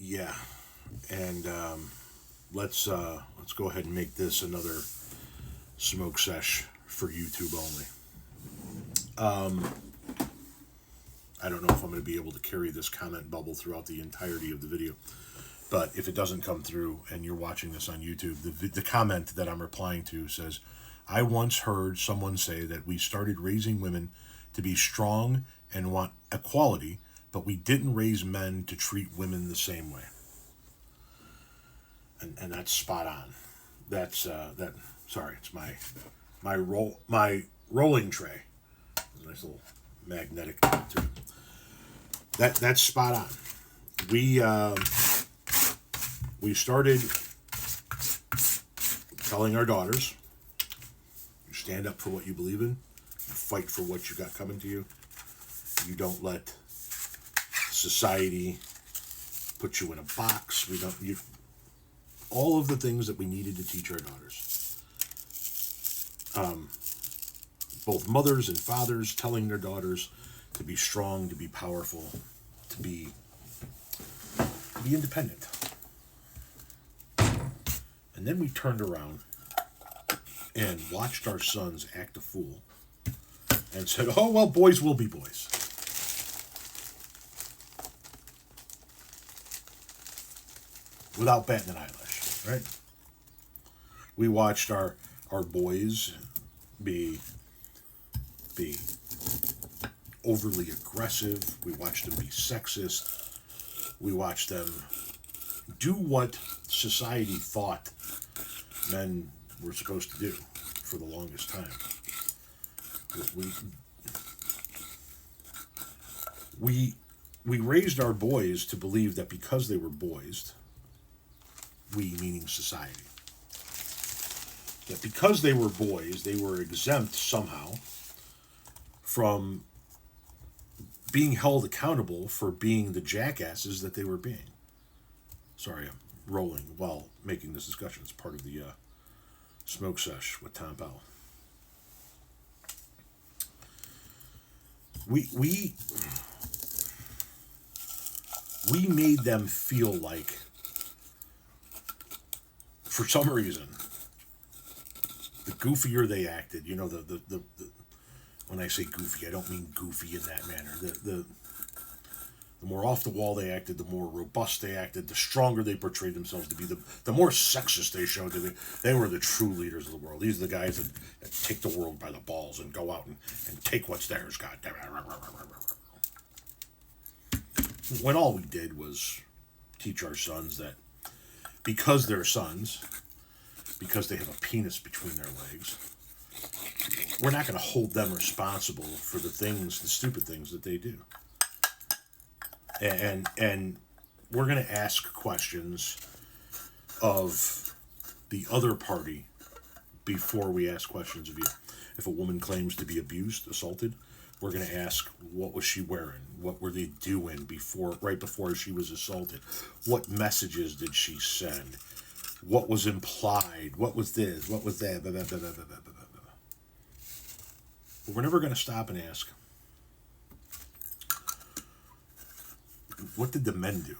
Yeah, and let's go ahead and make this another smoke sesh for YouTube only. I don't know if I'm going to be able to carry this comment bubble throughout the entirety of the video, but if it doesn't come through and you're watching this on YouTube, the comment that I'm replying to says, "I once heard someone say that we started raising women to be strong and want equality, but we didn't raise men to treat women the same way." And that's spot on. That's that. Sorry, it's my rolling tray. There's a nice little magnetic to it. That's spot on. We we started telling our daughters, you stand up for what you believe in, you fight for what you got coming to you. You don't let society put you in a box. We don't. You all of the things that we needed to teach our daughters. Both mothers and fathers telling their daughters to be strong, to be powerful, to be independent. And then we turned around and watched our sons act a fool and said, "Oh, well, boys will be boys." Without batting an eyelash, right? We watched our boys be overly aggressive. We watched them be sexist. We watched them do what society thought men were supposed to do for the longest time. We raised our boys to believe that because they were boys, we meaning society, that because they were boys, they were exempt somehow from being held accountable for being the jackasses that they were being. Sorry, I'm rolling while making this discussion. It's part of the smoke sesh with Tom Powell. We made them feel like, for some reason, the goofier they acted, the when I say goofy, I don't mean goofy in that manner. The more off the wall they acted, the more robust they acted, the stronger they portrayed themselves to be, the more sexist they showed to be. They were the true leaders of the world. These are the guys that take the world by the balls and go out and take what's theirs, God damn it. When all we did was teach our sons that because they're sons, because they have a penis between their legs, we're not going to hold them responsible for the stupid things that they do. And we're going to ask questions of the other party before we ask questions of you. If a woman claims to be abused, assaulted, we're going to ask, what was she wearing? What were they doing right before she was assaulted? What messages did she send? What was implied? What was this? What was that? Blah, blah, blah, blah, blah, blah, blah. But we're never going to stop and ask, what did the men do?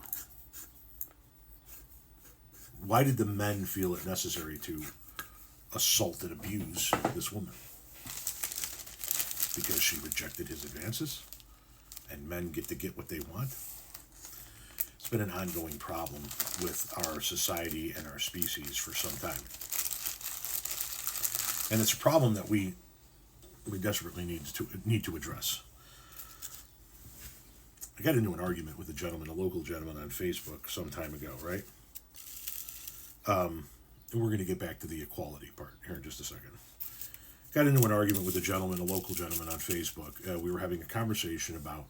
Why did the men feel it necessary to assault and abuse this woman? Because she rejected his advances, and men get to get what they want? It's been an ongoing problem with our society and our species for some time. And it's a problem that we desperately need to address. I got into an argument with a local gentleman on Facebook some time ago, right? And we're going to get back to the equality part here in just a second. Got into an argument with a local gentleman on Facebook. We were having a conversation about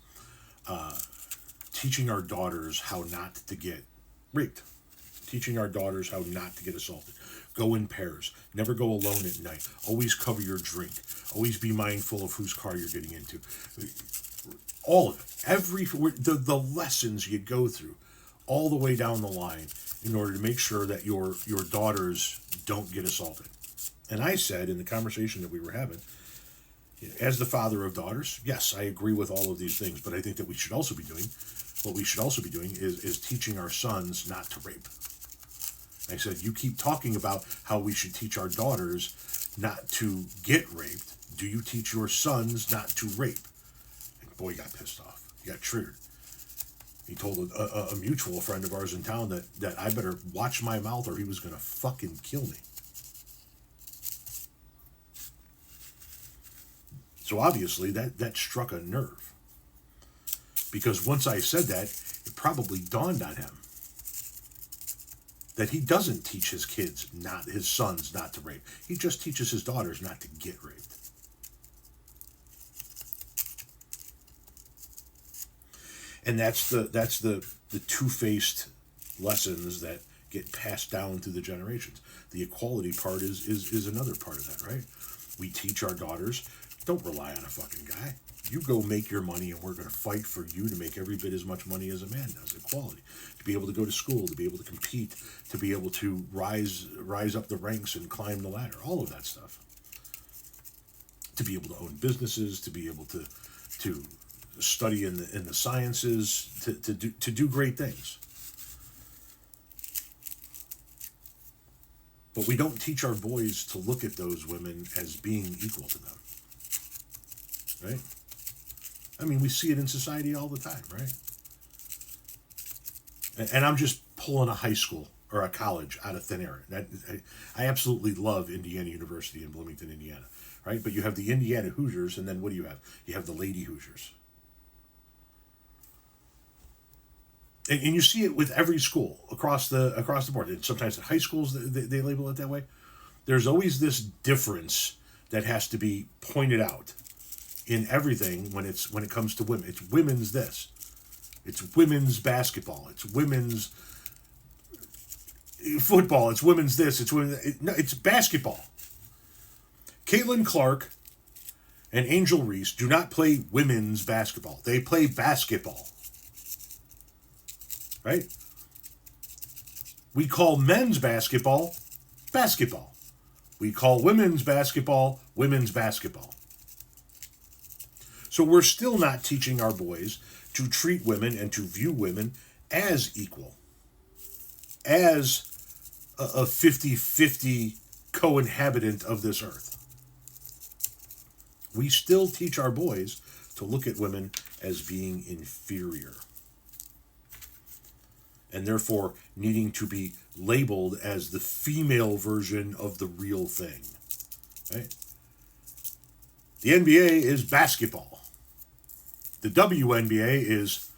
teaching our daughters how not to get raped, teaching our daughters how not to get assaulted. Go in pairs. Never go alone at night. Always cover your drink. Always be mindful of whose car you're getting into. All of it. The lessons you go through all the way down the line in order to make sure that your daughters don't get assaulted. And I said in the conversation that we were having, as the father of daughters, yes, I agree with all of these things, but I think that we should also be doing what we should also be doing is teaching our sons not to rape. I said, you keep talking about how we should teach our daughters not to get raped. Do you teach your sons not to rape? And boy, he got pissed off. He got triggered. He told a mutual friend of ours in town that I better watch my mouth or he was going to fucking kill me. So obviously that struck a nerve. Because once I said that, it probably dawned on him that he doesn't teach his sons not to rape. He just teaches his daughters not to get raped. And that's the two-faced lessons that get passed down through the generations. The equality part is another part of that, right? We teach our daughters, don't rely on a fucking guy. You go make your money and we're going to fight for you to make every bit as much money as a man does. Equality. To be able to go to school, to be able to compete, to be able to rise up the ranks and climb the ladder. All of that stuff. To be able to own businesses, to be able to study in the sciences, to do great things. But we don't teach our boys to look at those women as being equal to them. Right? I mean, we see it in society all the time, right? And I'm just pulling a high school or a college out of thin air. I absolutely love Indiana University in Bloomington, Indiana, right? But you have the Indiana Hoosiers, and then what do you have? You have the Lady Hoosiers. And you see it with every school across the board. And sometimes at high schools, they label it that way. There's always this difference that has to be pointed out in everything when it comes to women. It's women's this. It's women's basketball. It's women's football. It's women's this. It's basketball. Caitlin Clark and Angel Reese do not play women's basketball. They play basketball. Right? We call men's basketball basketball. We call women's basketball women's basketball. So we're still not teaching our boys to treat women and to view women as equal, as a 50-50 co-inhabitant of this earth. We still teach our boys to look at women as being inferior, and therefore needing to be labeled as the female version of the real thing. Right? The NBA is basketball. The WNBA is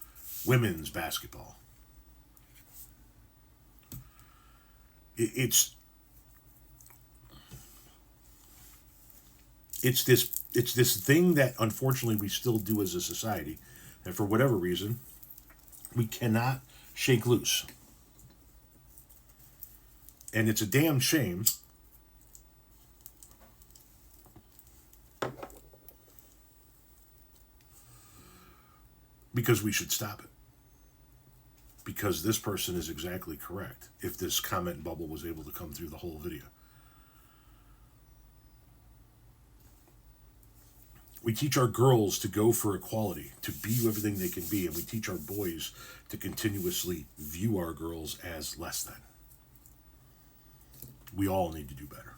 women's basketball. It's this thing that unfortunately we still do as a society, and for whatever reason, we cannot shake loose. And it's a damn shame. Because we should stop it. Because this person is exactly correct. If this comment bubble was able to come through the whole video. We teach our girls to go for equality, to be everything they can be, and we teach our boys to continuously view our girls as less than. We all need to do better.